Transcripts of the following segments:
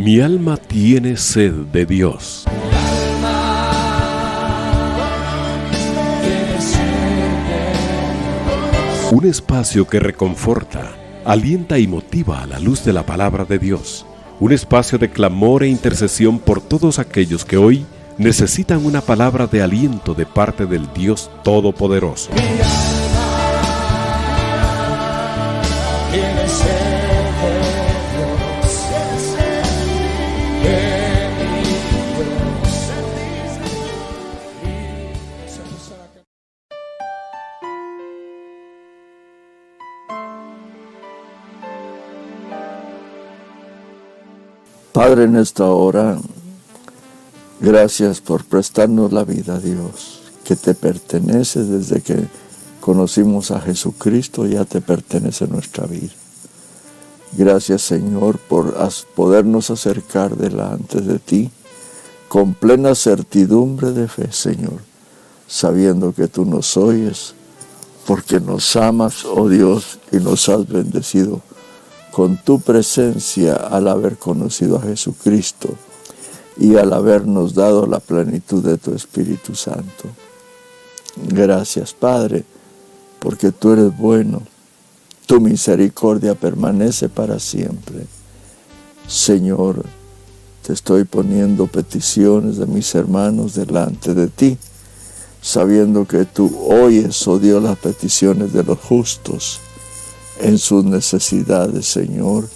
Mi alma tiene sed de Dios. Un espacio que reconforta, alienta y motiva a la luz de la palabra de Dios. Un espacio de clamor e intercesión por todos aquellos que hoy necesitan una palabra de aliento de parte del Dios Todopoderoso. Padre, en esta hora, gracias por prestarnos la vida, Dios, que te pertenece desde que conocimos a Jesucristo, ya te pertenece nuestra vida. Gracias, Señor, por podernos acercar delante de ti con plena certidumbre de fe, Señor, sabiendo que tú nos oyes, porque nos amas, oh Dios, y nos has bendecido con tu presencia al haber conocido a Jesucristo y al habernos dado la plenitud de tu Espíritu Santo. Gracias, Padre, porque tú eres bueno, tu misericordia permanece para siempre. Señor, te estoy poniendo peticiones de mis hermanos delante de ti, sabiendo que tú oyes, oh Dios, las peticiones de los justos en sus necesidades, Señor,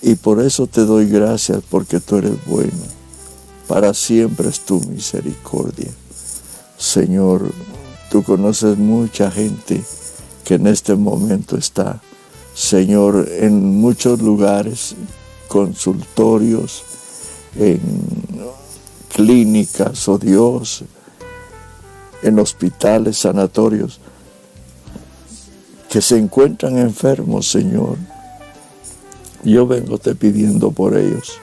y por eso te doy gracias, porque tú eres bueno, para siempre es tu misericordia. Señor, tú conoces mucha gente que en este momento está, Señor, en muchos lugares, consultorios, en clínicas, oh Dios, en hospitales, sanatorios, que se encuentran enfermos, Señor. Yo vengo te pidiendo por ellos,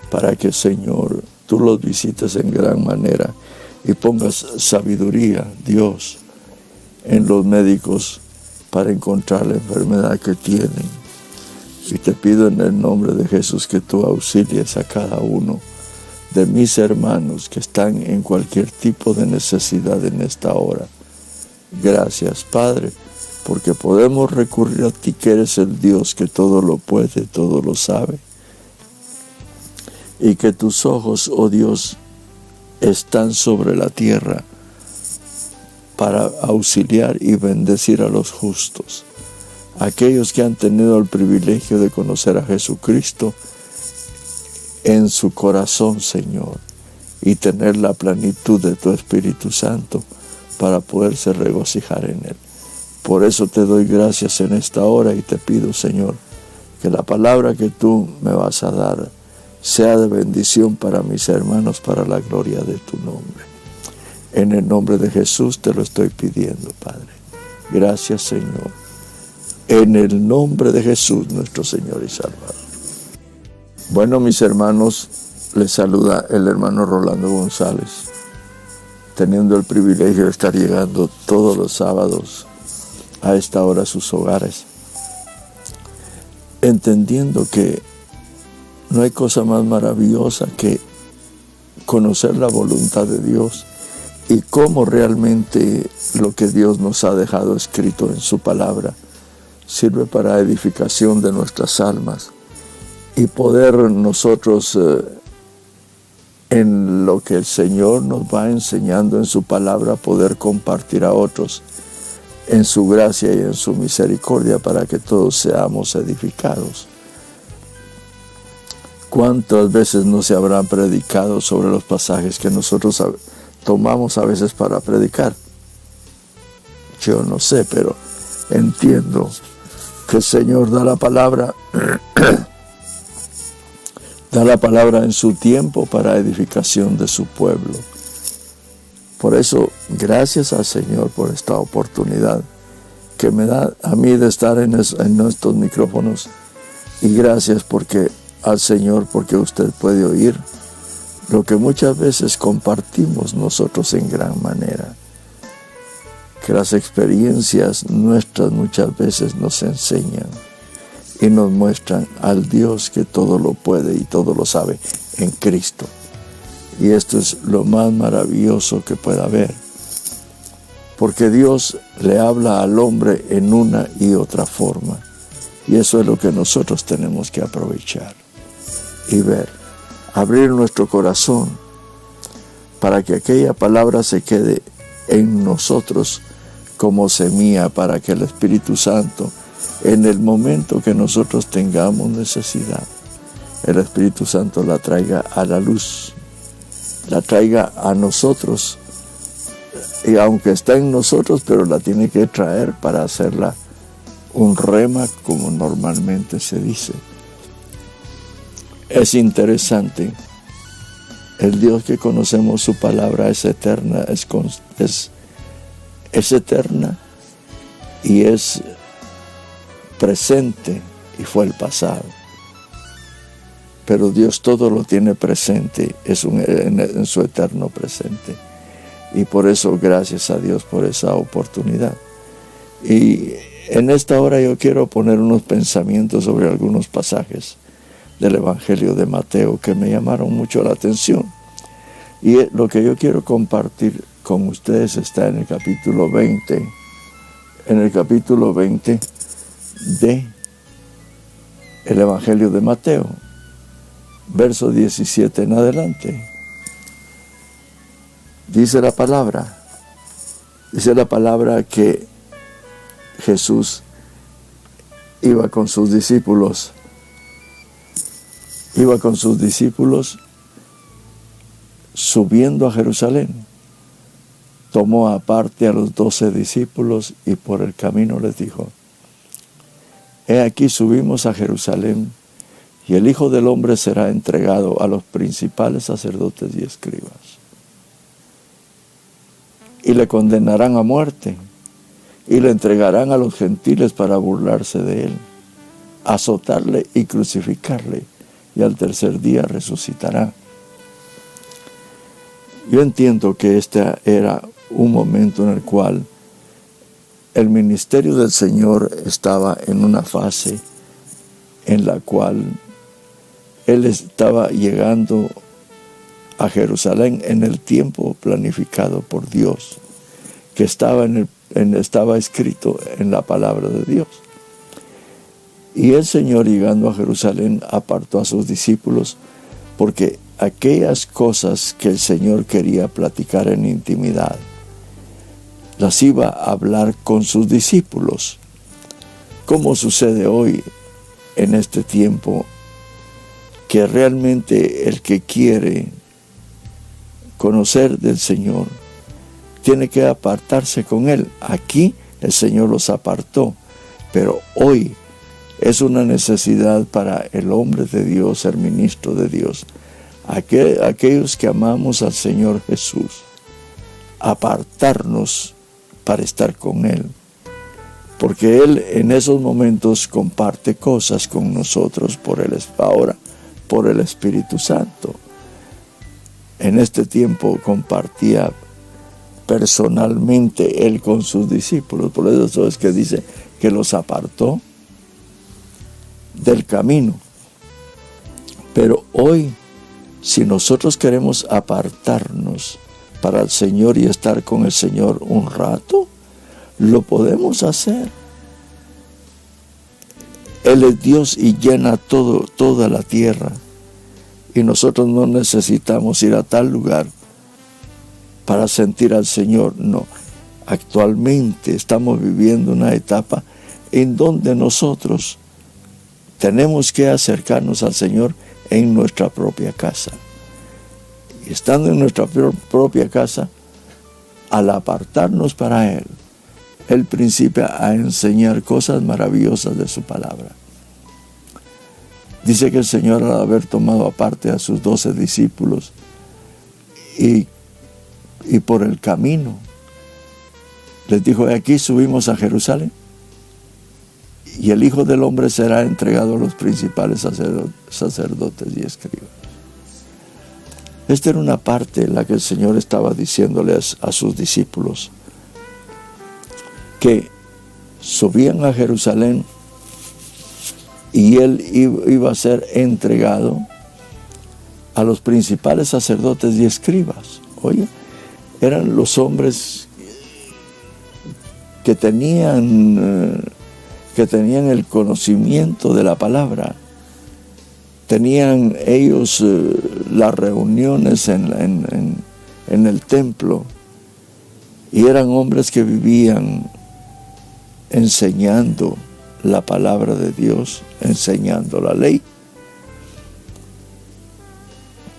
para que, Señor, tú los visites en gran manera y pongas sabiduría, Dios, en los médicos para encontrar la enfermedad que tienen. Y te pido en el nombre de Jesús que tú auxilies a cada uno de mis hermanos que están en cualquier tipo de necesidad en esta hora. Gracias, Padre, porque podemos recurrir a ti, que eres el Dios que todo lo puede, todo lo sabe, y que tus ojos, oh Dios, están sobre la tierra para auxiliar y bendecir a los justos, aquellos que han tenido el privilegio de conocer a Jesucristo en su corazón, Señor, y tener la plenitud de tu Espíritu Santo para poderse regocijar en él. Por eso te doy gracias en esta hora y te pido, Señor, que la palabra que tú me vas a dar sea de bendición para mis hermanos, para la gloria de tu nombre. En el nombre de Jesús te lo estoy pidiendo, Padre. Gracias, Señor. En el nombre de Jesús, nuestro Señor y Salvador. Bueno, mis hermanos, les saluda el hermano Rolando González, teniendo el privilegio de estar llegando todos los sábados a esta hora a sus hogares, entendiendo que no hay cosa más maravillosa que conocer la voluntad de Dios y cómo realmente lo que Dios nos ha dejado escrito en su palabra sirve para edificación de nuestras almas y poder nosotros en lo que el Señor nos va enseñando en su palabra poder compartir a otros en su gracia y en su misericordia para que todos seamos edificados. ¿Cuántas veces no se habrán predicado sobre los pasajes que nosotros tomamos a veces para predicar? Yo no sé, pero entiendo que el Señor da la palabra, da la palabra en su tiempo para edificación de su pueblo. Por eso, gracias al Señor por esta oportunidad que me da a mí de estar en estos micrófonos. Y gracias al Señor porque usted puede oír lo que muchas veces compartimos nosotros en gran manera. Que las experiencias nuestras muchas veces nos enseñan y nos muestran al Dios que todo lo puede y todo lo sabe en Cristo. Y esto es lo más maravilloso que pueda haber, porque Dios le habla al hombre en una y otra forma, y eso es lo que nosotros tenemos que aprovechar y ver, abrir nuestro corazón para que aquella palabra se quede en nosotros como semilla, para que el Espíritu Santo, en el momento que nosotros tengamos necesidad, el Espíritu Santo la traiga a la luz, la traiga a nosotros, y aunque está en nosotros, pero la tiene que traer para hacerla un rema, como normalmente se dice. Es interesante, el Dios que conocemos, su palabra es eterna, es eterna y es presente, y fue el pasado. Pero Dios todo lo tiene presente, en su eterno presente. Y por eso, gracias a Dios por esa oportunidad. Y en esta hora yo quiero poner unos pensamientos sobre algunos pasajes del Evangelio de Mateo que me llamaron mucho la atención. Y lo que yo quiero compartir con ustedes está en el capítulo 20. En el capítulo 20 de el Evangelio de Mateo, verso 17 en adelante. Dice la palabra que Jesús iba con sus discípulos subiendo a Jerusalén. Tomó aparte a los 12 discípulos y por el camino les dijo: He aquí subimos a Jerusalén, y el Hijo del Hombre será entregado a los principales sacerdotes y escribas, y le condenarán a muerte, y le entregarán a los gentiles para burlarse de él, azotarle y crucificarle, y al tercer día resucitará. Yo entiendo que este era un momento en el cual el ministerio del Señor estaba en una fase en la cual Él estaba llegando a Jerusalén en el tiempo planificado por Dios, que estaba escrito en la palabra de Dios. Y el Señor, llegando a Jerusalén, apartó a sus discípulos, porque aquellas cosas que el Señor quería platicar en intimidad, las iba a hablar con sus discípulos, como sucede hoy en este tiempo, que realmente el que quiere conocer del Señor tiene que apartarse con Él. Aquí el Señor los apartó, pero hoy es una necesidad para el hombre de Dios, el ministro de Dios, aquellos que amamos al Señor Jesús, apartarnos para estar con Él, porque Él en esos momentos comparte cosas con nosotros ahora por el Espíritu Santo. En este tiempo compartía personalmente Él con sus discípulos, por eso es que dice que los apartó del camino. Pero hoy, si nosotros queremos apartarnos para el Señor y estar con el Señor un rato, lo podemos hacer. Él es Dios y llena toda la tierra. Y nosotros no necesitamos ir a tal lugar para sentir al Señor. No. Actualmente estamos viviendo una etapa en donde nosotros tenemos que acercarnos al Señor en nuestra propia casa. Y estando en nuestra propia casa, al apartarnos para Él, Él principia a enseñar cosas maravillosas de su palabra. Dice que el Señor, al haber tomado aparte a sus 12 discípulos y por el camino, les dijo: aquí subimos a Jerusalén, y el Hijo del Hombre será entregado a los principales sacerdotes y escribas. Esta era una parte en la que el Señor estaba diciéndoles a sus discípulos que subían a Jerusalén y él iba a ser entregado a los principales sacerdotes y escribas. Oye, eran los hombres que tenían el conocimiento de la palabra. Tenían ellos las reuniones en el templo, y eran hombres que vivían enseñando la palabra de Dios, enseñando la ley.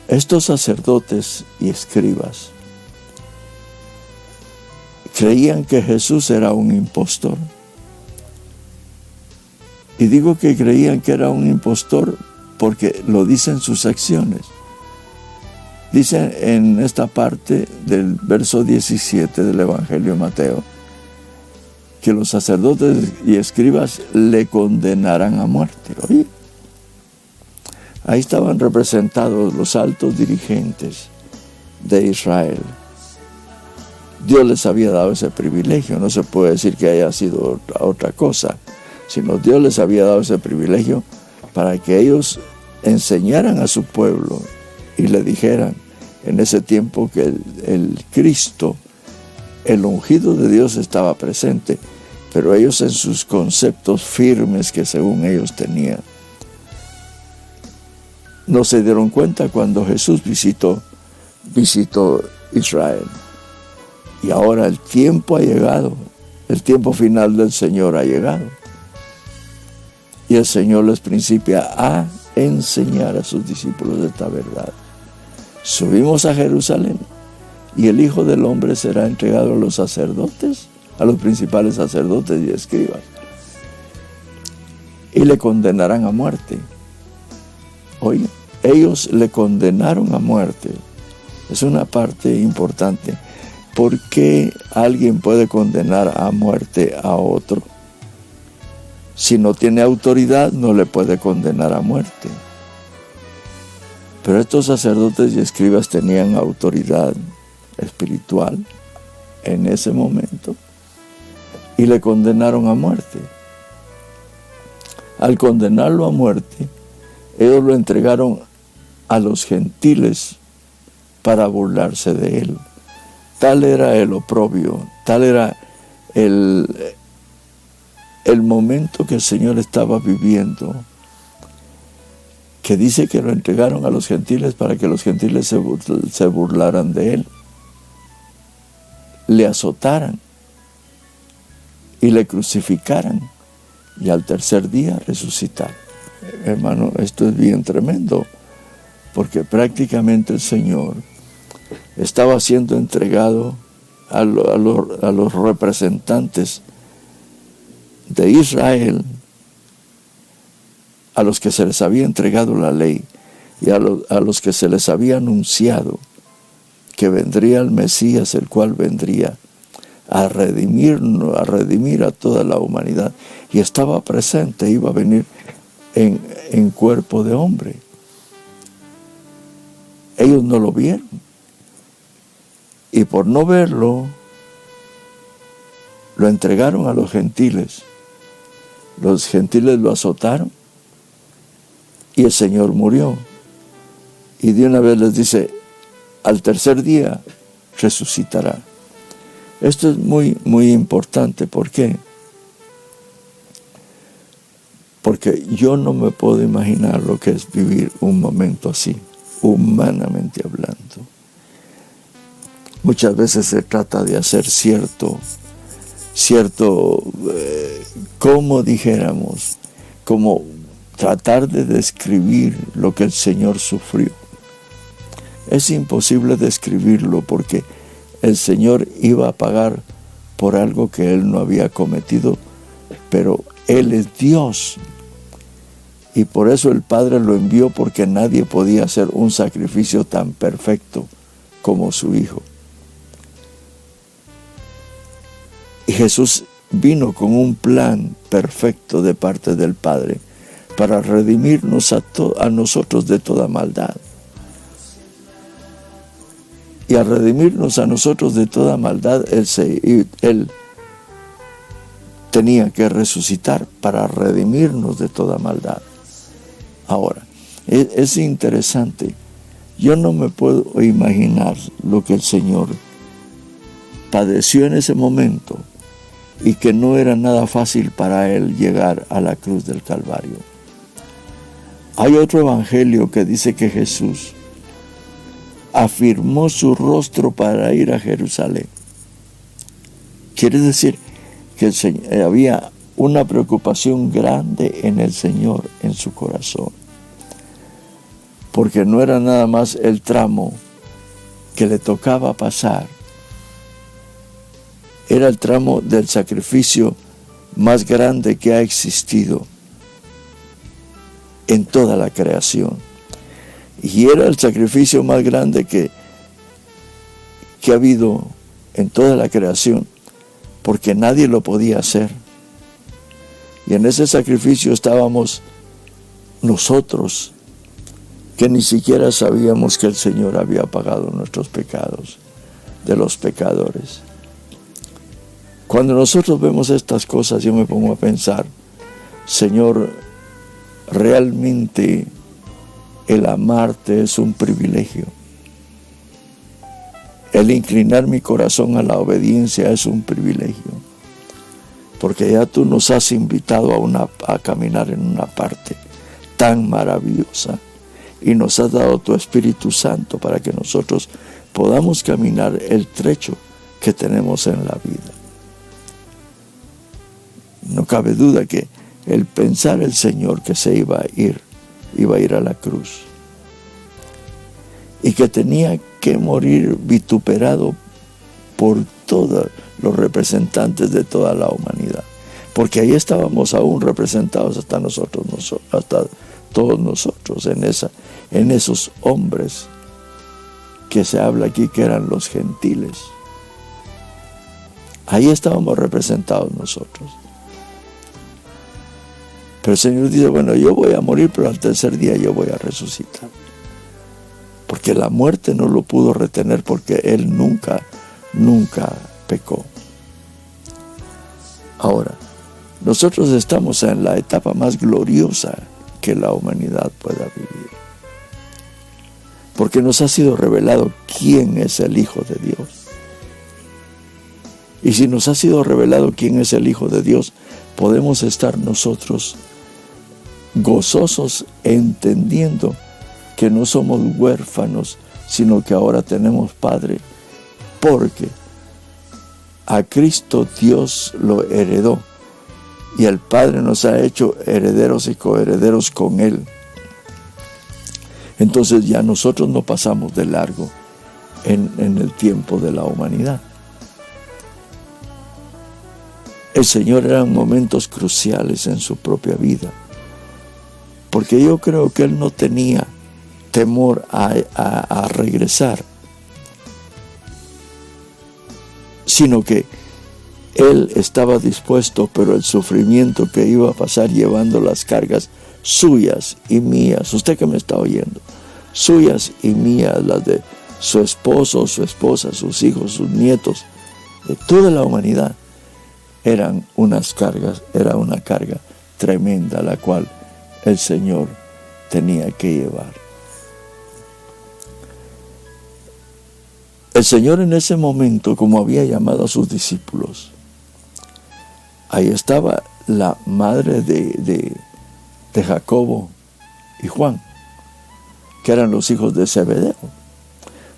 Estos sacerdotes y escribas creían que Jesús era un impostor. Y digo que creían que era un impostor porque lo dicen sus acciones. Dice en esta parte del verso 17 del Evangelio de Mateo que los sacerdotes y escribas le condenarán a muerte. Oye, ahí estaban representados los altos dirigentes de Israel. Dios les había dado ese privilegio, no se puede decir que haya sido otra cosa, sino Dios les había dado ese privilegio para que ellos enseñaran a su pueblo y le dijeran en ese tiempo que el Cristo, el ungido de Dios, estaba presente, pero ellos en sus conceptos firmes que según ellos tenían, no se dieron cuenta cuando Jesús visitó Israel. Y ahora el tiempo ha llegado, el tiempo final del Señor ha llegado. Y el Señor les principia a enseñar a sus discípulos esta verdad. Subimos a Jerusalén y el Hijo del Hombre será entregado a los sacerdotes, a los principales sacerdotes y escribas, y le condenarán a muerte. Oye, ellos le condenaron a muerte. Es una parte importante. ¿Por qué alguien puede condenar a muerte a otro? Si no tiene autoridad, no le puede condenar a muerte. Pero estos sacerdotes y escribas tenían autoridad espiritual en ese momento y le condenaron a muerte. Al condenarlo a muerte, ellos lo entregaron a los gentiles para burlarse de él. Tal era el oprobio, tal era el momento que el Señor estaba viviendo, que dice que lo entregaron a los gentiles para que los gentiles se burlaran de él, le azotaran y le crucificaran y al tercer día resucitar. Hermano, esto es bien tremendo, porque prácticamente el Señor estaba siendo entregado a los representantes de Israel, a los que se les había entregado la ley y a los que se les había anunciado que vendría el Mesías, el cual vendría a redimirnos, a redimir a toda la humanidad, y estaba presente, iba a venir en cuerpo de hombre. Ellos no lo vieron, y por no verlo lo entregaron a los gentiles. Los gentiles lo azotaron y el Señor murió. Y de una vez les dice, al tercer día resucitará. Esto es muy, muy importante. ¿Por qué? Porque yo no me puedo imaginar lo que es vivir un momento así, humanamente hablando. Muchas veces se trata de hacer como dijéramos, como tratar de describir lo que el Señor sufrió. Es imposible describirlo porque el Señor iba a pagar por algo que Él no había cometido, pero Él es Dios. Y por eso el Padre lo envió, porque nadie podía hacer un sacrificio tan perfecto como su Hijo. Y Jesús vino con un plan perfecto de parte del Padre para redimirnos a nosotros de toda maldad. Y al redimirnos a nosotros de toda maldad, Él tenía que resucitar para redimirnos de toda maldad. Ahora, es interesante. Yo no me puedo imaginar lo que el Señor padeció en ese momento y que no era nada fácil para Él llegar a la cruz del Calvario. Hay otro evangelio que dice que Jesús afirmó su rostro para ir a Jerusalén. Quiere decir que había una preocupación grande en el Señor, en su corazón. Porque no era nada más el tramo que le tocaba pasar. Era el tramo del sacrificio más grande que ha existido en toda la creación. Y era el sacrificio más grande que ha habido en toda la creación, porque nadie lo podía hacer. Y en ese sacrificio estábamos nosotros, que ni siquiera sabíamos que el Señor había pagado nuestros pecados, de los pecadores. Cuando nosotros vemos estas cosas, yo me pongo a pensar, Señor, realmente el amarte es un privilegio. El inclinar mi corazón a la obediencia es un privilegio. Porque ya tú nos has invitado a caminar en una parte tan maravillosa. Y nos has dado tu Espíritu Santo para que nosotros podamos caminar el trecho que tenemos en la vida. No cabe duda que el pensar el Señor que se iba a ir a la cruz. Y que tenía que morir vituperado por todos los representantes de toda la humanidad. Porque ahí estábamos aún representados hasta todos nosotros en esos hombres que se habla aquí que eran los gentiles. Ahí estábamos representados nosotros. Pero el Señor dice, bueno, yo voy a morir, pero al tercer día yo voy a resucitar. Porque la muerte no lo pudo retener, porque Él nunca pecó. Ahora, nosotros estamos en la etapa más gloriosa que la humanidad pueda vivir. Porque nos ha sido revelado quién es el Hijo de Dios. Y si nos ha sido revelado quién es el Hijo de Dios, podemos estar nosotros gozosos entendiendo que no somos huérfanos, sino que ahora tenemos Padre, porque a Cristo Dios lo heredó. Y el Padre nos ha hecho herederos y coherederos con Él. Entonces ya nosotros no pasamos de largo en el tiempo de la humanidad. El Señor eran momentos cruciales en su propia vida. Porque yo creo que Él no tenía temor a regresar. Sino que Él estaba dispuesto, pero el sufrimiento que iba a pasar llevando las cargas suyas y mías, usted que me está oyendo, suyas y mías, las de su esposo, su esposa, sus hijos, sus nietos, de toda la humanidad, eran unas cargas, era una carga tremenda la cual el Señor tenía que llevar. El Señor en ese momento, como había llamado a sus discípulos, ahí estaba la madre de Jacobo y Juan, que eran los hijos de Zebedeo.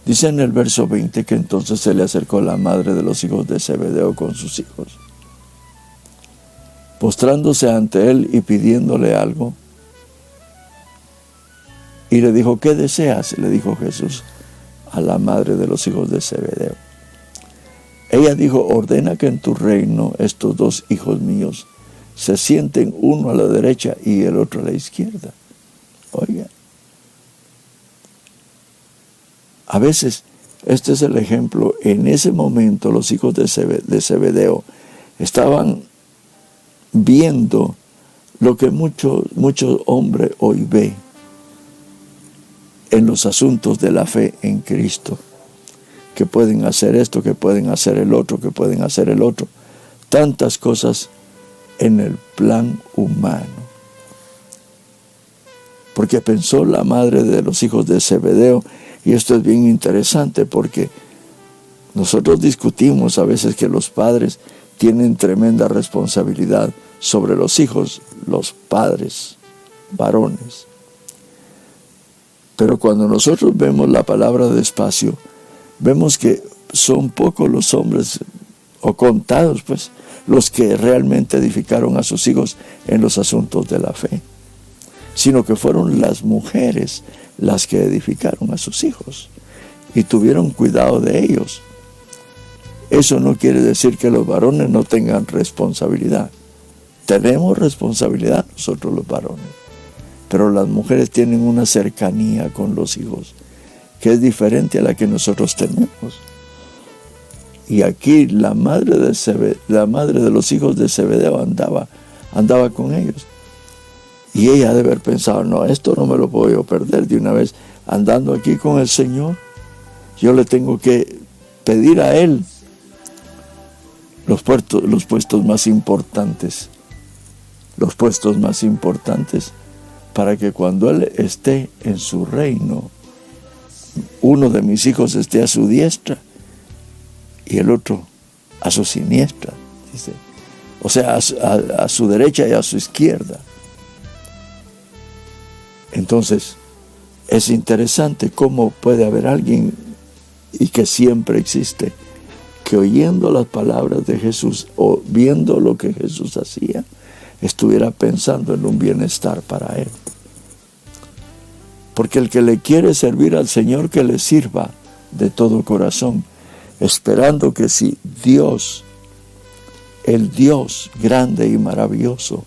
Dice en el verso 20 que entonces se le acercó la madre de los hijos de Zebedeo con sus hijos, postrándose ante él y pidiéndole algo. Y le dijo, ¿qué deseas? Le dijo Jesús a la madre de los hijos de Zebedeo. Ella dijo, ordena que en tu reino estos dos hijos míos se sienten uno a la derecha y el otro a la izquierda. Oiga, a veces este es el ejemplo. En ese momento los hijos de Zebedeo estaban viendo lo que muchos hombres hoy ven en los asuntos de la fe en Cristo, que pueden hacer esto, que pueden hacer el otro, que pueden hacer el otro. Tantas cosas en el plan humano. Porque pensó la madre de los hijos de Zebedeo, y esto es bien interesante porque nosotros discutimos a veces que los padres tienen tremenda responsabilidad sobre los hijos, los padres, varones. Pero cuando nosotros vemos la palabra despacio, vemos que son pocos los hombres, o contados pues, los que realmente edificaron a sus hijos en los asuntos de la fe, sino que fueron las mujeres las que edificaron a sus hijos y tuvieron cuidado de ellos. Eso no quiere decir que los varones no tengan responsabilidad. Tenemos responsabilidad nosotros los varones, pero las mujeres tienen una cercanía con los hijos que es diferente a la que nosotros tenemos. Y aquí la madre de los hijos de Zebedeo andaba con ellos. Y ella debe haber pensado, no, esto no me lo puedo yo perder de una vez. Andando aquí con el Señor, yo le tengo que pedir a Él los puestos más importantes. Los puestos más importantes para que cuando Él esté en su reino, uno de mis hijos esté a su diestra y el otro a su siniestra, dice. O sea, a su derecha y a su izquierda. Entonces, es interesante cómo puede haber alguien, y que siempre existe, que oyendo las palabras de Jesús o viendo lo que Jesús hacía, estuviera pensando en un bienestar para él. Porque el que le quiere servir al Señor, que le sirva de todo corazón, esperando que si Dios, el Dios grande y maravilloso,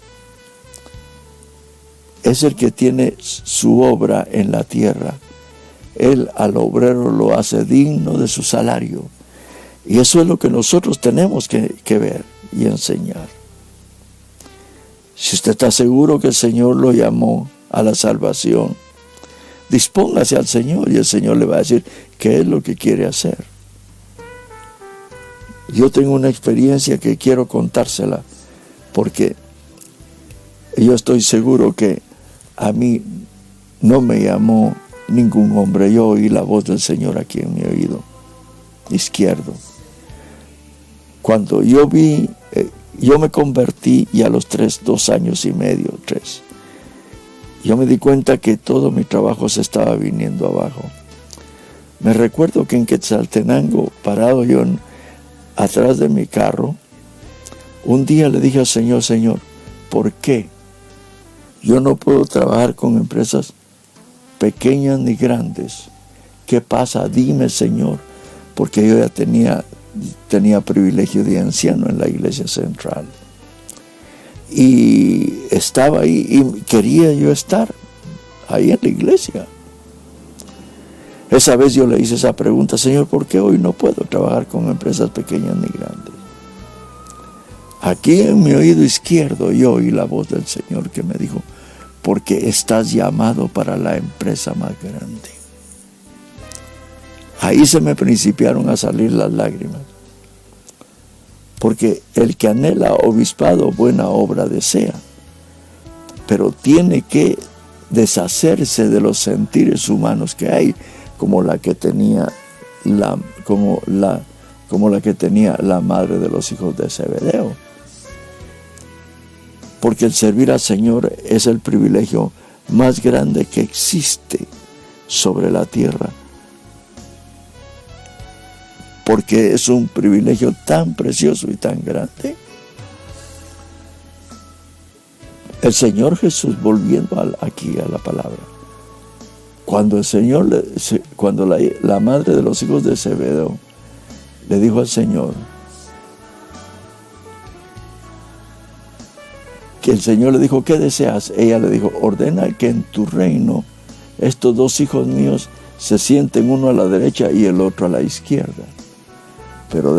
es el que tiene su obra en la tierra, Él al obrero lo hace digno de su salario. Y eso es lo que nosotros tenemos que ver y enseñar. Si usted está seguro que el Señor lo llamó a la salvación, dispóngase al Señor y el Señor le va a decir qué es lo que quiere hacer. Yo tengo una experiencia que quiero contársela, porque yo estoy seguro que a mí no me llamó ningún hombre. Yo oí la voz del Señor aquí en mi oído izquierdo. Cuando yo me convertí y a los 2 años y medio, 3, yo me di cuenta que todo mi trabajo se estaba viniendo abajo. Me recuerdo que en Quetzaltenango, parado yo atrás de mi carro, un día le dije al Señor, Señor, ¿por qué yo no puedo trabajar con empresas pequeñas ni grandes? ¿Qué pasa? Dime, Señor, porque yo ya tenía privilegio de anciano en la iglesia central. Y estaba ahí y quería yo estar ahí en la iglesia. Esa vez yo le hice esa pregunta, Señor, ¿por qué hoy no puedo trabajar con empresas pequeñas ni grandes? Aquí en mi oído izquierdo yo oí la voz del Señor que me dijo, porque estás llamado para la empresa más grande. Ahí se me principiaron a salir las lágrimas. Porque el que anhela obispado, buena obra desea. Pero tiene que deshacerse de los sentires humanos que hay, como la que tenía la madre de los hijos de Zebedeo. Porque el servir al Señor es el privilegio más grande que existe sobre la tierra. Porque es un privilegio tan precioso y tan grande. El Señor Jesús, volviendo aquí a la palabra, cuando la madre de los hijos de Zebedeo le dijo al Señor, que el Señor le dijo, ¿qué deseas? Ella le dijo, ordena que en tu reino estos 2 hijos míos se sienten, uno a la derecha y el otro a la izquierda. Pero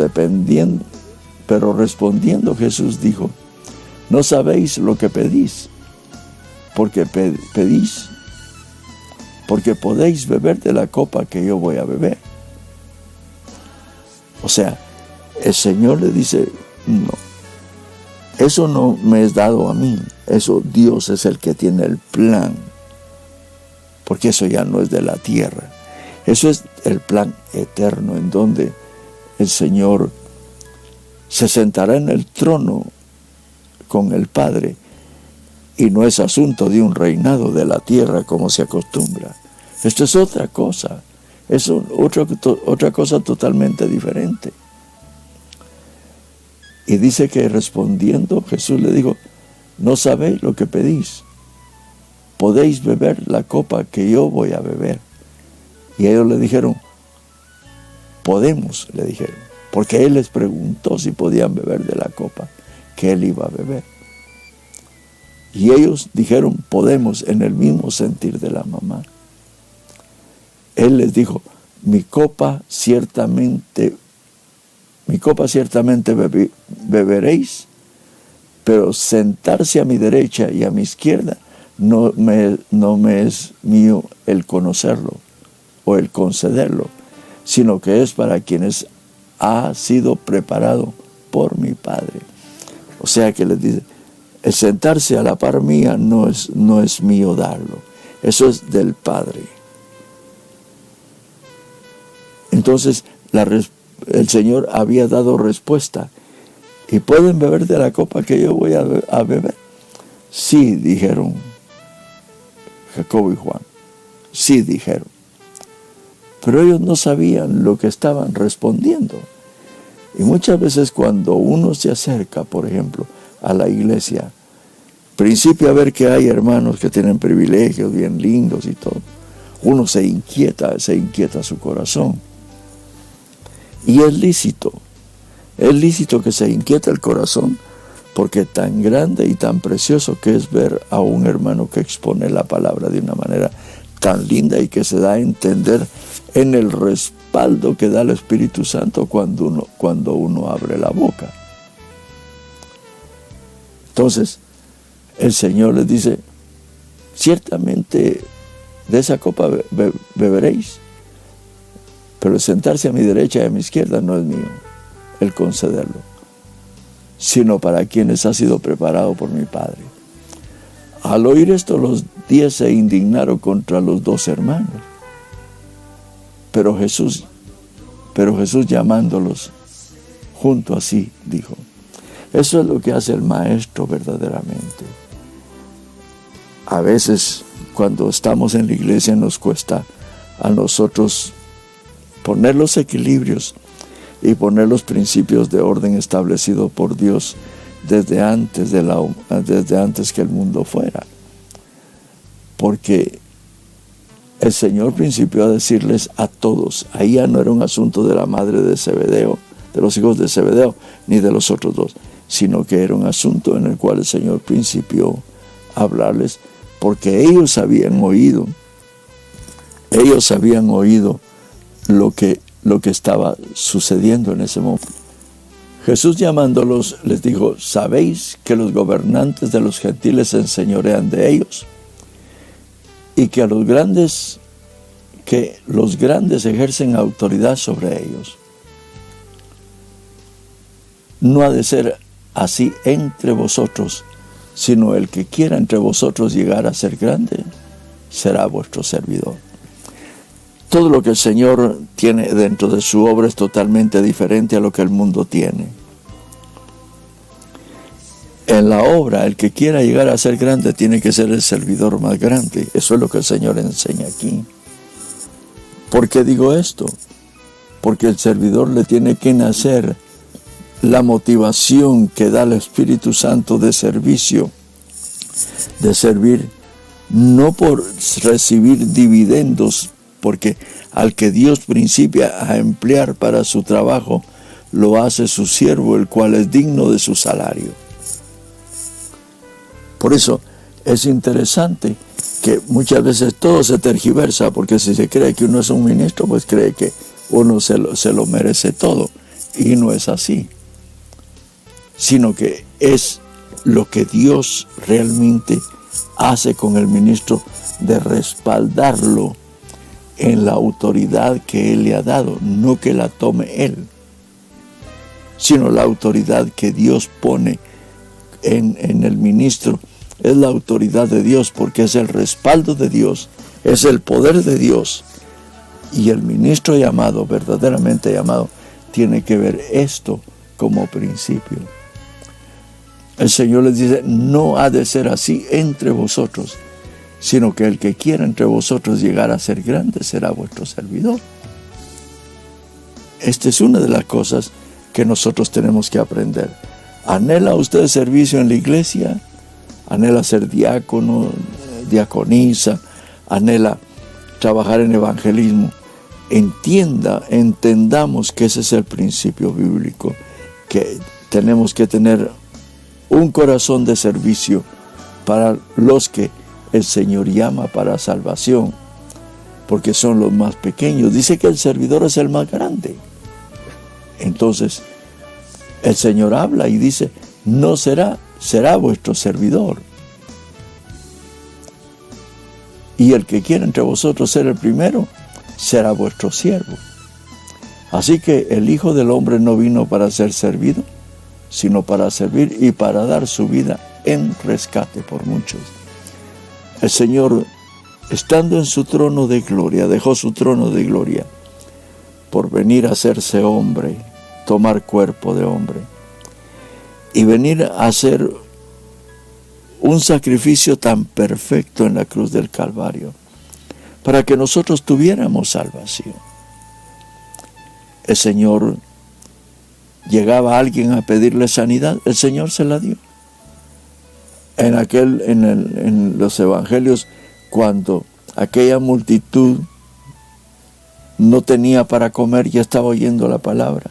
respondiendo Jesús dijo, no sabéis lo que pedís, porque pedís, porque podéis beber de la copa que yo voy a beber. O sea, el Señor le dice, no, eso no me es dado a mí, eso Dios es el que tiene el plan, porque eso ya no es de la tierra, eso es el plan eterno, en donde el Señor se sentará en el trono con el Padre, y no es asunto de un reinado de la tierra como se acostumbra. Esto es otra cosa, es otra cosa totalmente diferente. Y dice que respondiendo Jesús le dijo, no sabéis lo que pedís, podéis beber la copa que yo voy a beber. Y ellos le dijeron, podemos, le dijeron, porque él les preguntó si podían beber de la copa que él iba a beber. Y ellos dijeron, podemos, en el mismo sentir de la mamá. Él les dijo, mi copa ciertamente beberéis, pero sentarse a mi derecha y a mi izquierda no me es mío el conocerlo o el concederlo, sino que es para quienes ha sido preparado por mi Padre. O sea que les dice, el sentarse a la par mía no es mío darlo, eso es del Padre. Entonces el Señor había dado respuesta. ¿Y pueden beber de la copa que yo voy a beber? Sí, dijeron Jacobo y Juan. Sí, dijeron. Pero ellos no sabían lo que estaban respondiendo. Y muchas veces cuando uno se acerca, por ejemplo, a la iglesia, principio a ver que hay hermanos que tienen privilegios bien lindos y todo, uno se inquieta su corazón. Y es lícito que se inquieta el corazón, porque tan grande y tan precioso que es ver a un hermano que expone la palabra de una manera tan linda y que se da a entender en el respaldo que da el Espíritu Santo cuando uno abre la boca. Entonces, el Señor les dice, ciertamente de esa copa beberéis, pero el sentarse a mi derecha y a mi izquierda no es mío el concederlo, sino para quienes ha sido preparado por mi Padre. Al oír esto, los 10 se indignaron contra los 2 hermanos. Pero Jesús llamándolos junto a sí, dijo, eso es lo que hace el Maestro verdaderamente. A veces, cuando estamos en la iglesia, nos cuesta a nosotros poner los equilibrios y poner los principios de orden establecido por Dios desde antes que el mundo fuera. Porque el Señor principió a decirles a todos, ahí ya no era un asunto de la madre de Zebedeo, de los hijos de Zebedeo, ni de los otros 2, sino que era un asunto en el cual el Señor principió a hablarles, porque ellos habían oído lo que estaba sucediendo en ese momento. Jesús llamándolos les dijo, ¿sabéis que los gobernantes de los gentiles se enseñorean de ellos? Y que los grandes ejercen autoridad sobre ellos. No ha de ser así entre vosotros, sino el que quiera entre vosotros llegar a ser grande, será vuestro servidor. Todo lo que el Señor tiene dentro de su obra es totalmente diferente a lo que el mundo tiene. En la obra, el que quiera llegar a ser grande tiene que ser el servidor más grande. Eso es lo que el Señor enseña aquí. ¿Por qué digo esto? Porque el servidor le tiene que nacer la motivación que da el Espíritu Santo de servicio, de servir, no por recibir dividendos, porque al que Dios principia a emplear para su trabajo, lo hace su siervo, el cual es digno de su salario. Por eso es interesante que muchas veces todo se tergiversa, porque si se cree que uno es un ministro, pues cree que uno se lo merece todo, y no es así, sino que es lo que Dios realmente hace con el ministro, de respaldarlo en la autoridad que Él le ha dado, no que la tome Él, sino la autoridad que Dios pone en el ministro es la autoridad de Dios, porque es el respaldo de Dios, es el poder de Dios. Y el ministro llamado, verdaderamente llamado, tiene que ver esto como principio. El Señor les dice, no ha de ser así entre vosotros, sino que el que quiera entre vosotros llegar a ser grande será vuestro servidor. Esta es una de las cosas que nosotros tenemos que aprender. ¿Anhela usted servicio en la iglesia? ¿Anhela ser diácono, diaconisa? ¿Anhela trabajar en evangelismo? Entendamos que ese es el principio bíblico, que tenemos que tener un corazón de servicio para los que el Señor llama para salvación, porque son los más pequeños. Dice que el servidor es el más grande. Entonces, el Señor habla y dice, no será vuestro servidor. Y el que quiera entre vosotros ser el primero, será vuestro siervo. Así que el Hijo del Hombre no vino para ser servido, sino para servir y para dar su vida en rescate por muchos. El Señor, estando en su trono de gloria, dejó su trono de gloria por venir a hacerse hombre, tomar cuerpo de hombre y venir a hacer un sacrificio tan perfecto en la cruz del Calvario para que nosotros tuviéramos salvación. El Señor, llegaba alguien a pedirle sanidad, el Señor se la dio. En los evangelios, cuando aquella multitud no tenía para comer y estaba oyendo la palabra,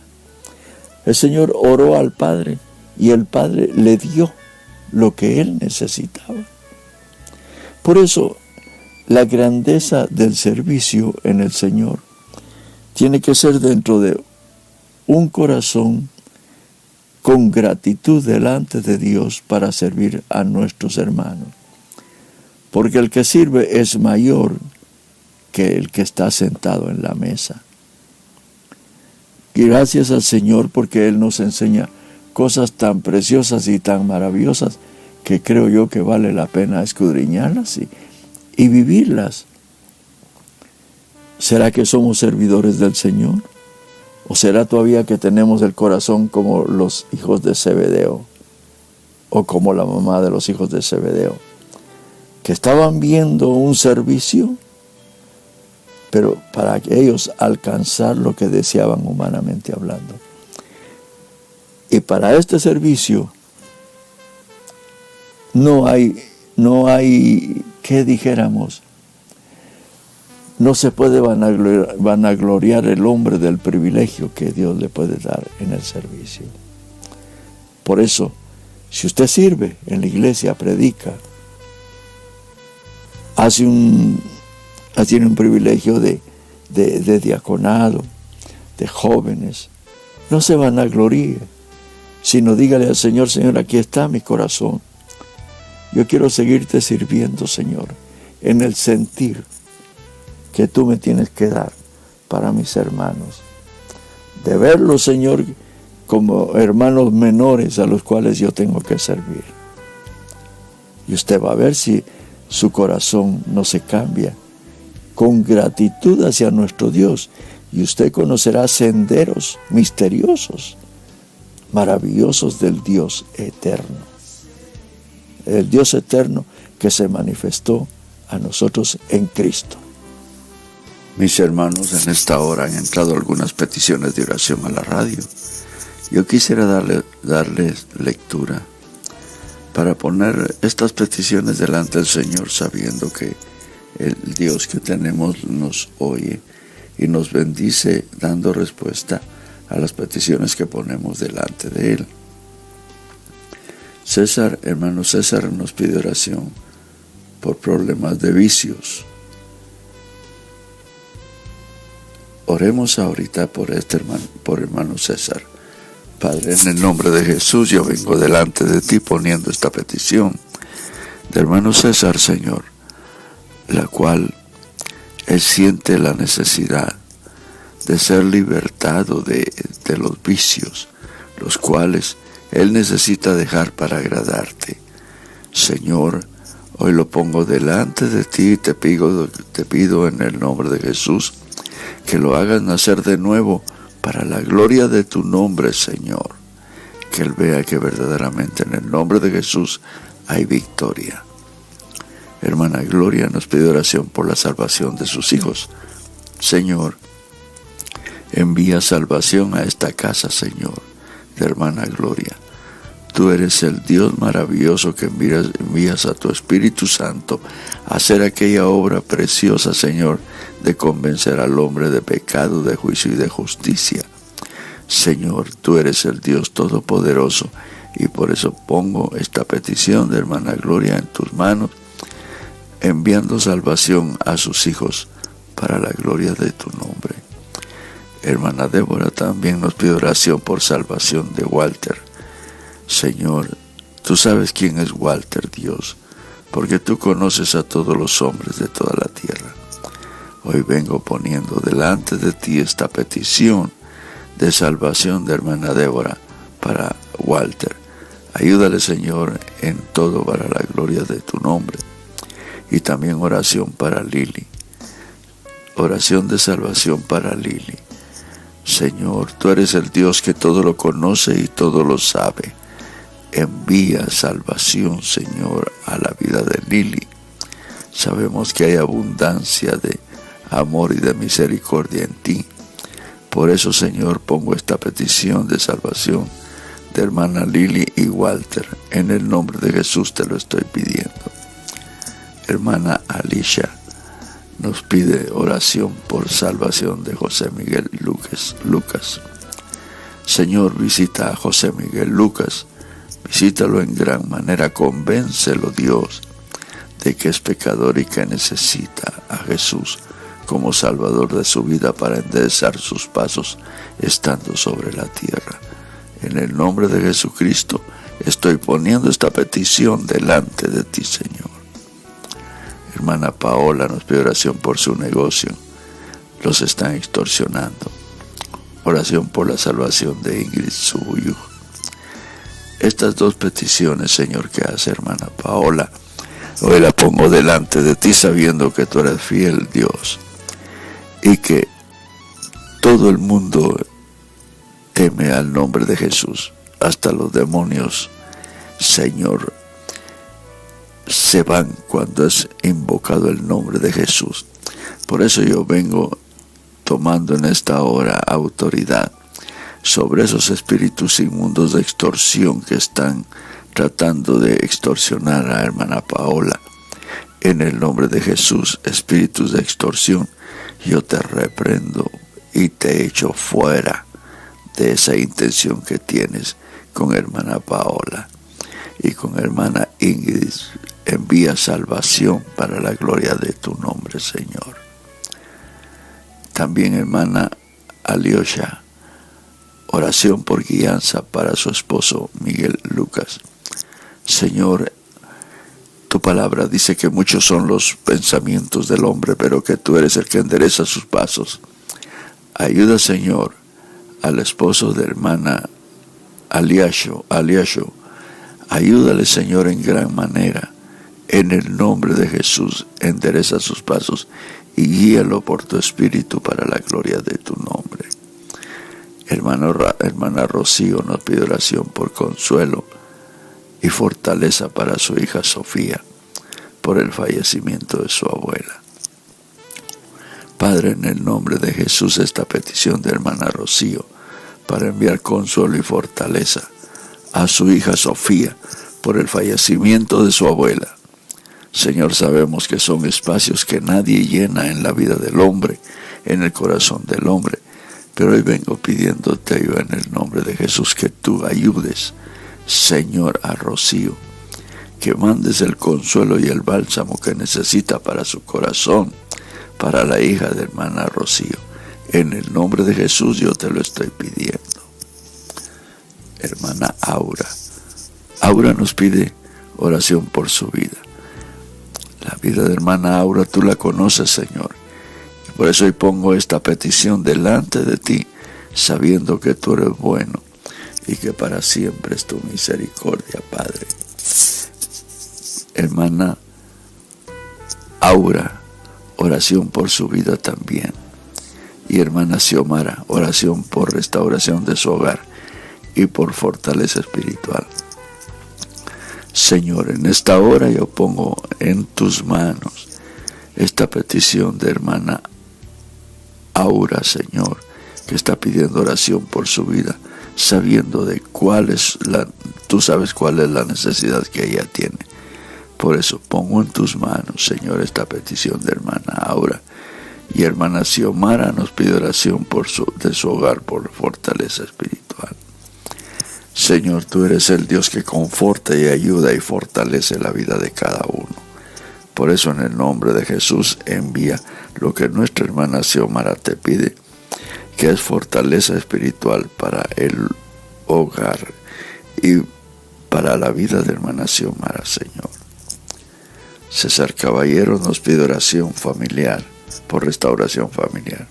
el Señor oró al Padre y el Padre le dio lo que él necesitaba. Por eso, la grandeza del servicio en el Señor tiene que ser dentro de un corazón con gratitud delante de Dios para servir a nuestros hermanos. Porque el que sirve es mayor que el que está sentado en la mesa. Gracias al Señor porque Él nos enseña cosas tan preciosas y tan maravillosas que creo yo que vale la pena escudriñarlas y vivirlas. ¿Será que somos servidores del Señor? ¿O será todavía que tenemos el corazón como los hijos de Zebedeo? ¿O como la mamá de los hijos de Zebedeo? Que estaban viendo un servicio, pero para que ellos alcanzar lo que deseaban humanamente hablando. Y para este servicio no hay, ¿qué dijéramos? No se puede vanagloriar el hombre del privilegio que Dios le puede dar en el servicio. Por eso, si usted sirve en la iglesia, predica, tiene un privilegio de diaconado, de jóvenes, no se vanagloríe, sino dígale al Señor, Señor, aquí está mi corazón. Yo quiero seguirte sirviendo, Señor, en el sentir que tú me tienes que dar para mis hermanos. De verlos, Señor, como hermanos menores a los cuales yo tengo que servir. Y usted va a ver si su corazón no se cambia con gratitud hacia nuestro Dios. Y usted conocerá senderos misteriosos, maravillosos del Dios eterno. El Dios eterno que se manifestó a nosotros en Cristo. Mis hermanos, en esta hora han entrado algunas peticiones de oración a la radio. Yo quisiera darles lectura para poner estas peticiones delante del Señor, sabiendo que el Dios que tenemos nos oye y nos bendice dando respuesta a las peticiones que ponemos delante de Él. Hermano César nos pide oración por problemas de vicios. Oremos ahorita por hermano César. Padre, en el nombre de Jesús, yo vengo delante de ti poniendo esta petición de hermano César, Señor, la cual él siente la necesidad de ser libertado de los vicios, los cuales Él necesita dejar para agradarte. Señor, hoy lo pongo delante de ti y te pido en el nombre de Jesús que lo hagas nacer de nuevo para la gloria de tu nombre, Señor. Que Él vea que verdaderamente en el nombre de Jesús hay victoria. Hermana Gloria nos pide oración por la salvación de sus hijos. Señor, envía salvación a esta casa, Señor, de hermana Gloria. Tú eres el Dios maravilloso que envías a tu Espíritu Santo a hacer aquella obra preciosa, Señor, de convencer al hombre de pecado, de juicio y de justicia. Señor, tú eres el Dios todopoderoso y por eso pongo esta petición de hermana Gloria en tus manos, enviando salvación a sus hijos para la gloria de tu nombre. Hermana Débora también nos pide oración por salvación de Walter. Señor, tú sabes quién es Walter, Dios, porque tú conoces a todos los hombres de toda la tierra. Hoy vengo poniendo delante de ti esta petición de salvación de hermana Débora para Walter. Ayúdale, Señor, en todo para la gloria de tu nombre. Y también oración para Lili. Oración de salvación para Lili. Señor, tú eres el Dios que todo lo conoce y todo lo sabe. Envía salvación, Señor, a la vida de Lili. Sabemos que hay abundancia de amor y de misericordia en ti. Por eso, Señor, pongo esta petición de salvación de hermana Lili y Walter. En el nombre de Jesús te lo estoy pidiendo. Hermana Alicia nos pide oración por salvación de José Miguel Lucas. Señor, visita a José Miguel Lucas. Visítalo en gran manera. Convéncelo, Dios, de que es pecador y que necesita a Jesús como Salvador de su vida para enderezar sus pasos estando sobre la tierra. En el nombre de Jesucristo estoy poniendo esta petición delante de ti, Señor. Hermana Paola nos pide oración por su negocio. Los están extorsionando. Oración por la salvación de Ingrid Subuyu. Estas dos peticiones, Señor, que hace hermana Paola, hoy la pongo delante de ti sabiendo que tú eres fiel, Dios, y que todo el mundo teme al nombre de Jesús. Hasta los demonios, Señor, se van cuando es invocado el nombre de Jesús. Por eso yo vengo tomando en esta hora autoridad sobre esos espíritus inmundos de extorsión que están tratando de extorsionar a hermana Paola. En el nombre de Jesús, espíritus de extorsión, yo te reprendo y te echo fuera de esa intención que tienes con hermana Paola y con hermana Ingrid. Envía salvación para la gloria de tu nombre, Señor. También hermana Aliosha, oración por guianza para su esposo Miguel Lucas. Señor, tu palabra dice que muchos son los pensamientos del hombre, pero que tú eres el que endereza sus pasos. Ayuda, Señor, al esposo de hermana Aliasho. Ayúdale, Señor, en gran manera. En el nombre de Jesús, endereza sus pasos y guíalo por tu espíritu para la gloria de tu nombre. Hermana Rocío nos pide oración por consuelo y fortaleza para su hija Sofía por el fallecimiento de su abuela. Padre, en el nombre de Jesús, esta petición de hermana Rocío para enviar consuelo y fortaleza a su hija Sofía por el fallecimiento de su abuela. Señor, sabemos que son espacios que nadie llena en la vida del hombre, en el corazón del hombre, pero hoy vengo pidiéndote ayuda en el nombre de Jesús, que tú ayudes, Señor, a Rocío, que mandes el consuelo y el bálsamo que necesita para su corazón, para la hija de hermana Rocío. En el nombre de Jesús yo te lo estoy pidiendo. Hermana Aura nos pide oración por su vida. La vida de hermana Aura tú la conoces, Señor. Y por eso hoy pongo esta petición delante de ti, sabiendo que tú eres bueno y que para siempre es tu misericordia, Padre. Hermana Aura, oración por su vida también. Y hermana Xiomara, oración por restauración de su hogar y por fortaleza espiritual. Señor, en esta hora yo pongo en tus manos esta petición de hermana Aura, Señor, que está pidiendo oración por su vida, sabiendo de tú sabes cuál es la necesidad que ella tiene. Por eso pongo en tus manos, Señor, esta petición de hermana Aura. Y hermana Xiomara nos pide oración de su hogar por fortaleza espiritual. Señor, tú eres el Dios que conforta y ayuda y fortalece la vida de cada uno. Por eso en el nombre de Jesús envía lo que nuestra hermana Xiomara te pide, que es fortaleza espiritual para el hogar y para la vida de hermana Xiomara, Señor. César Caballero nos pide oración familiar, por restauración familiar.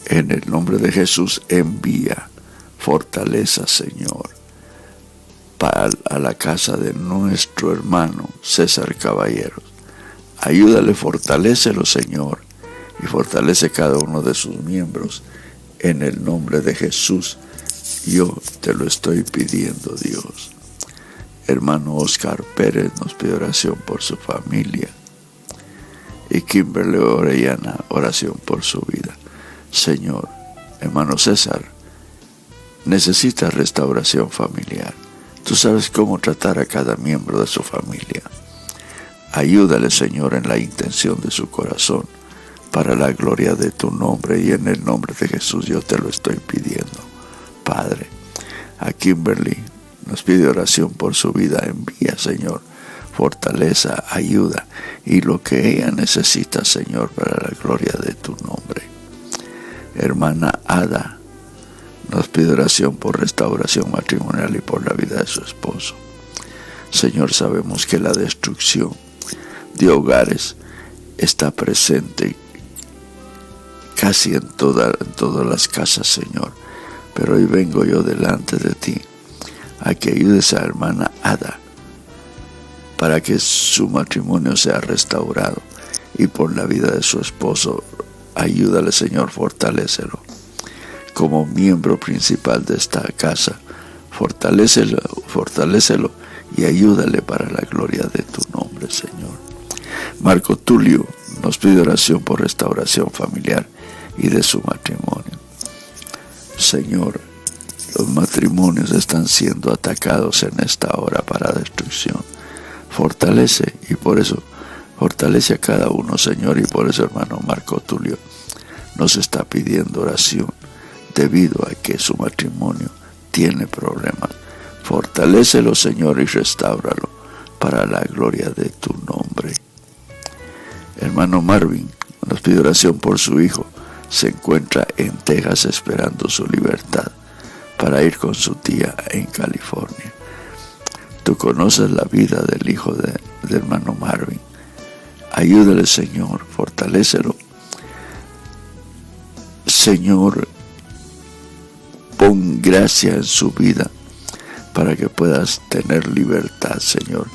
En el nombre de Jesús envía fortaleza, Señor, a la casa de nuestro hermano César Caballeros. Ayúdale, fortalécelo, Señor, y fortalece cada uno de sus miembros. En el nombre de Jesús, yo te lo estoy pidiendo, Dios. Hermano Oscar Pérez nos pide oración por su familia. Y Kimberly Orellana, oración por su vida. Señor, hermano César, necesita restauración familiar. Tú sabes cómo tratar a cada miembro de su familia. Ayúdale, Señor, en la intención de su corazón, para la gloria de tu nombre, y en el nombre de Jesús yo te lo estoy pidiendo, Padre. A Kimberly nos pide oración por su vida. Envía, Señor, fortaleza, ayuda y lo que ella necesita, Señor, para la gloria de tu nombre. Hermana Ada nos pide oración por restauración matrimonial y por la vida de su esposo. Señor, sabemos que la destrucción de hogares está presente casi en todas las casas, Señor. Pero hoy vengo yo delante de ti a que ayudes a hermana Ada para que su matrimonio sea restaurado, y por la vida de su esposo, ayúdale, Señor, fortalécelo. Como miembro principal de esta casa, fortalécelo y ayúdale para la gloria de tu nombre, Señor. Marco Tulio nos pide oración por restauración familiar y de su matrimonio. Señor, los matrimonios están siendo atacados en esta hora para destrucción. Fortalece, y por eso fortalece a cada uno, Señor, y por eso hermano Marco Tulio nos está pidiendo oración debido a que su matrimonio tiene problemas. Fortalécelo, Señor, y restáuralo para la gloria de tu nombre. Hermano Marvin nos pide oración por su hijo. Se encuentra en Texas esperando su libertad para ir con su tía en California. Tú conoces la vida del hijo de hermano Marvin. Ayúdale, Señor, fortalécelo. Señor, pon gracia en su vida para que puedas tener libertad, Señor,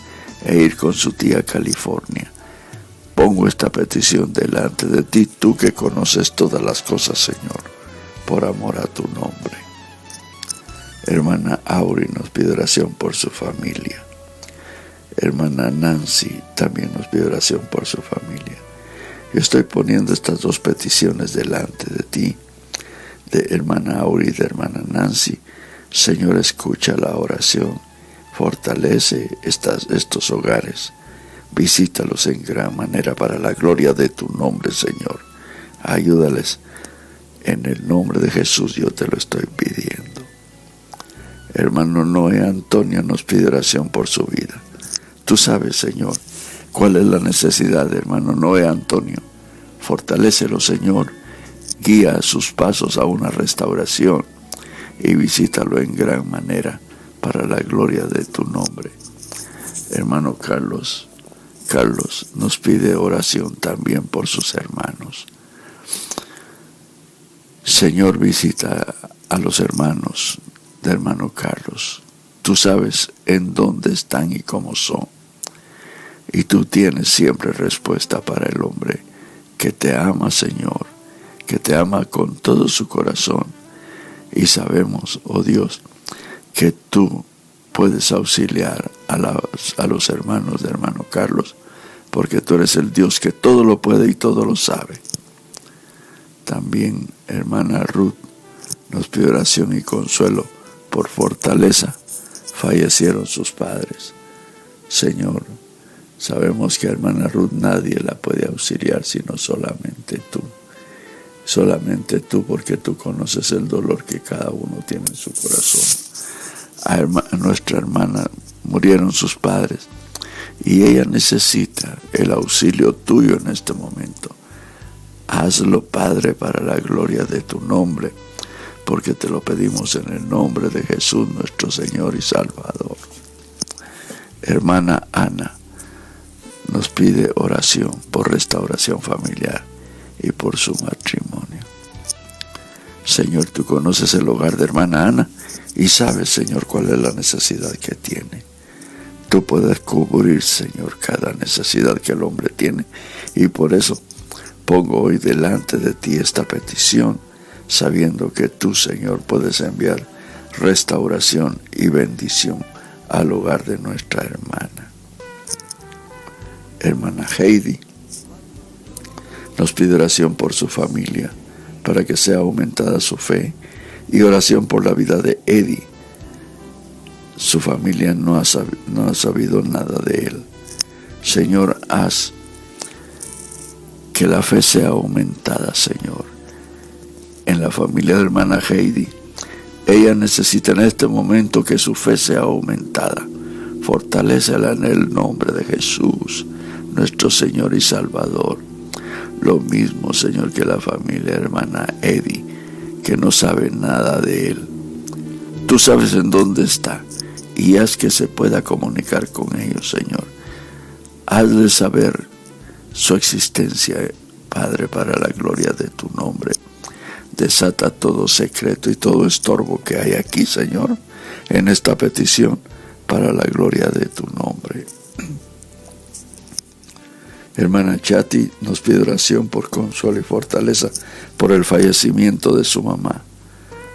e ir con su tía a California. Pongo esta petición delante de ti, tú que conoces todas las cosas, Señor, por amor a tu nombre. Hermana Auri nos pide oración por su familia. Hermana Nancy también nos pide oración por su familia. Yo estoy poniendo estas dos peticiones delante de ti, de hermana Auri y de hermana Nancy. Señor, escucha la oración, fortalece estos hogares, visítalos en gran manera para la gloria de tu nombre, Señor. Ayúdales, en el nombre de Jesús yo te lo estoy pidiendo. Hermano Noé Antonio nos pide oración por su vida. Tú sabes, Señor, cuál es la necesidad de hermano Noé Antonio. Fortalécelo, Señor, guía sus pasos a una restauración y visítalo en gran manera para la gloria de tu nombre. Hermano Carlos nos pide oración también por sus hermanos. Señor, visita a los hermanos de hermano Carlos. Tú sabes en dónde están y cómo son. Y tú tienes siempre respuesta para el hombre que te ama, Señor, que te ama con todo su corazón. Y sabemos, oh Dios, que tú puedes auxiliar a los hermanos de hermano Carlos, porque tú eres el Dios que todo lo puede y todo lo sabe. También, hermana Ruth, nos pide oración y consuelo por fortaleza. Fallecieron sus padres. Señor, sabemos que a hermana Ruth nadie la puede auxiliar sino solamente tú. Solamente tú, porque tú conoces el dolor que cada uno tiene en su corazón. A nuestra hermana murieron sus padres y ella necesita el auxilio tuyo en este momento. Hazlo, Padre, para la gloria de tu nombre, porque te lo pedimos en el nombre de Jesús, nuestro Señor y Salvador. Hermana Ana nos pide oración por restauración familiar y por su matrimonio. Señor, tú conoces el hogar de hermana Ana y sabes, Señor, cuál es la necesidad que tiene. Tú puedes cubrir, Señor, cada necesidad que el hombre tiene, y por eso pongo hoy delante de ti esta petición, sabiendo que tú, Señor, puedes enviar restauración y bendición al hogar de nuestra hermana. Hermana Heidi nos pide oración por su familia, para que sea aumentada su fe, y oración por la vida de Eddie. Su familia no ha sabido nada de él. Señor, haz que la fe sea aumentada, Señor, en la familia de hermana Heidi. Ella necesita en este momento que su fe sea aumentada. Fortalécela en el nombre de Jesús, nuestro Señor y Salvador. Lo mismo, Señor, que la familia hermana Eddie, que no sabe nada de él. Tú sabes en dónde está y haz que se pueda comunicar con ellos, Señor. Hazle saber su existencia, Padre, para la gloria de tu nombre. Desata todo secreto y todo estorbo que hay aquí, Señor, en esta petición, para la gloria de tu nombre. Hermana Chati nos pide oración por consuelo y fortaleza por el fallecimiento de su mamá.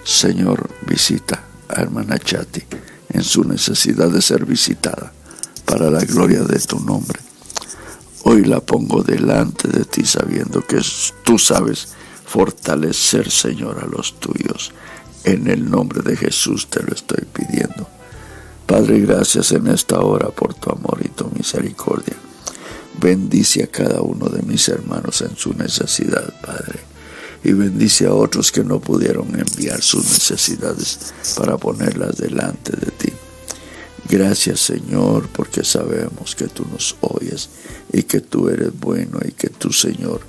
Señor, visita a hermana Chati en su necesidad de ser visitada para la gloria de tu nombre. Hoy la pongo delante de ti sabiendo que tú sabes fortalecer, Señor, a los tuyos. En el nombre de Jesús te lo estoy pidiendo. Padre, gracias en esta hora por tu amor y tu misericordia. Bendice a cada uno de mis hermanos en su necesidad, Padre. Y bendice a otros que no pudieron enviar sus necesidades para ponerlas delante de ti. Gracias, Señor, porque sabemos que tú nos oyes y que tú eres bueno y que tú, Señor,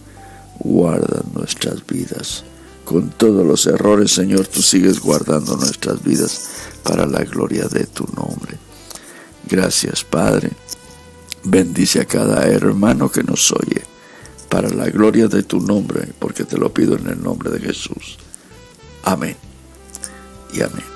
guardas nuestras vidas. Con todos los errores, Señor, tú sigues guardando nuestras vidas para la gloria de tu nombre. Gracias, Padre. Bendice a cada hermano que nos oye para la gloria de tu nombre, porque te lo pido en el nombre de Jesús. Amén y amén.